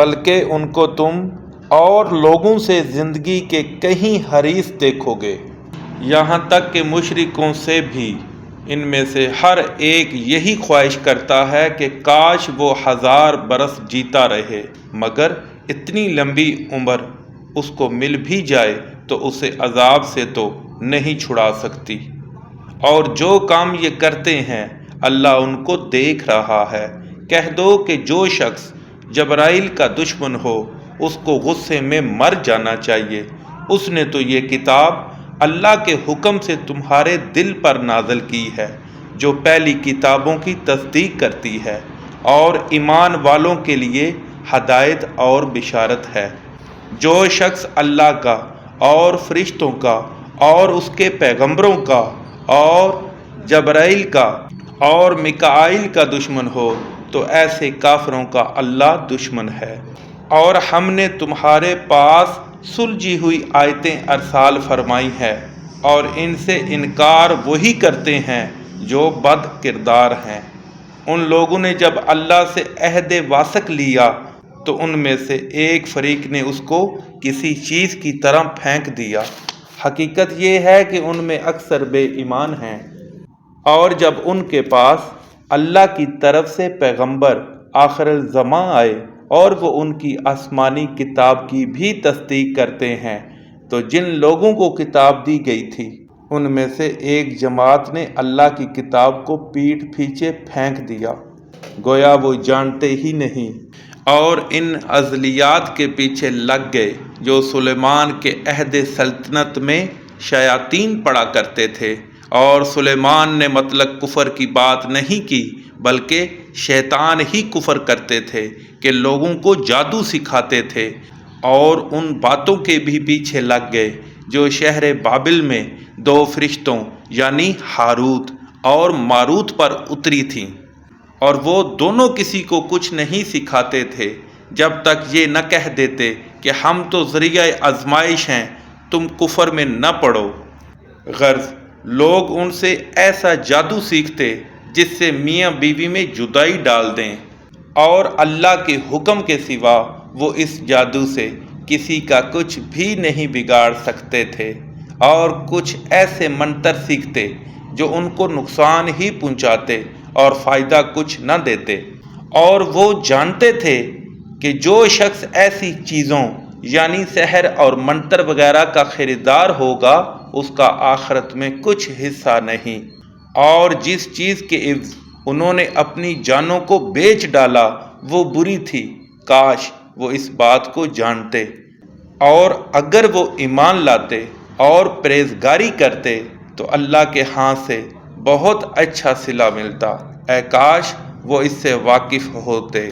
بلکہ ان کو تم اور لوگوں سے زندگی کے کہیں حریص دیکھو گے، یہاں تک کہ مشرکوں سے بھی ان میں سے ہر ایک یہی خواہش کرتا ہے کہ کاش وہ 1000 برس جیتا رہے، مگر اتنی لمبی عمر اس کو مل بھی جائے تو اسے عذاب سے تو نہیں چھڑا سکتی۔ اور جو کام یہ کرتے ہیں اللہ ان کو دیکھ رہا ہے۔ کہہ دو کہ جو شخص جبرائیل کا دشمن ہو اس کو غصے میں مر جانا چاہیے، اس نے تو یہ کتاب اللہ کے حکم سے تمہارے دل پر نازل کی ہے، جو پہلی کتابوں کی تصدیق کرتی ہے اور ایمان والوں کے لیے ہدایت اور بشارت ہے۔ جو شخص اللہ کا اور فرشتوں کا اور اس کے پیغمبروں کا اور جبرائیل کا اور میکائیل کا دشمن ہو تو ایسے کافروں کا اللہ دشمن ہے۔ اور ہم نے تمہارے پاس سلجھی ہوئی آیتیں ارسال فرمائی ہیں، اور ان سے انکار وہی کرتے ہیں جو بد کردار ہیں۔ ان لوگوں نے جب اللہ سے عہد واثق لیا تو ان میں سے ایک فریق نے اس کو کسی چیز کی طرح پھینک دیا۔ حقیقت یہ ہے کہ ان میں اکثر بے ایمان ہیں۔ اور جب ان کے پاس اللہ کی طرف سے پیغمبر آخر الزماں آئے اور وہ ان کی آسمانی کتاب کی بھی تصدیق کرتے ہیں تو جن لوگوں کو کتاب دی گئی تھی ان میں سے ایک جماعت نے اللہ کی کتاب کو پیٹھ پیچھے پھینک دیا، گویا وہ جانتے ہی نہیں، اور ان ازلیات کے پیچھے لگ گئے جو سلیمان کے عہد سلطنت میں شیاطین پڑا کرتے تھے۔ اور سلیمان نے مطلق کفر کی بات نہیں کی بلکہ شیطان ہی کفر کرتے تھے کہ لوگوں کو جادو سکھاتے تھے، اور ان باتوں کے بھی پیچھے لگ گئے جو شہر بابل میں 2 فرشتوں یعنی ہاروت اور ماروت پر اتری تھیں، اور وہ دونوں کسی کو کچھ نہیں سکھاتے تھے جب تک یہ نہ کہہ دیتے کہ ہم تو ذریعہ آزمائش ہیں، تم کفر میں نہ پڑو۔ غرض لوگ ان سے ایسا جادو سیکھتے جس سے میاں بیوی میں جدائی ڈال دیں، اور اللہ کے حکم کے سوا وہ اس جادو سے کسی کا کچھ بھی نہیں بگاڑ سکتے تھے، اور کچھ ایسے منتر سیکھتے جو ان کو نقصان ہی پہنچاتے اور فائدہ کچھ نہ دیتے۔ اور وہ جانتے تھے کہ جو شخص ایسی چیزوں یعنی سحر اور منتر وغیرہ کا خریدار ہوگا اس کا آخرت میں کچھ حصہ نہیں، اور جس چیز کے عوض انہوں نے اپنی جانوں کو بیچ ڈالا وہ بری تھی، کاش وہ اس بات کو جانتے، اور اگر وہ ایمان لاتے اور پرہیزگاری کرتے تو اللہ کے ہاں سے بہت اچھا صلہ ملتا، اے کاش وہ اس سے واقف ہوتے۔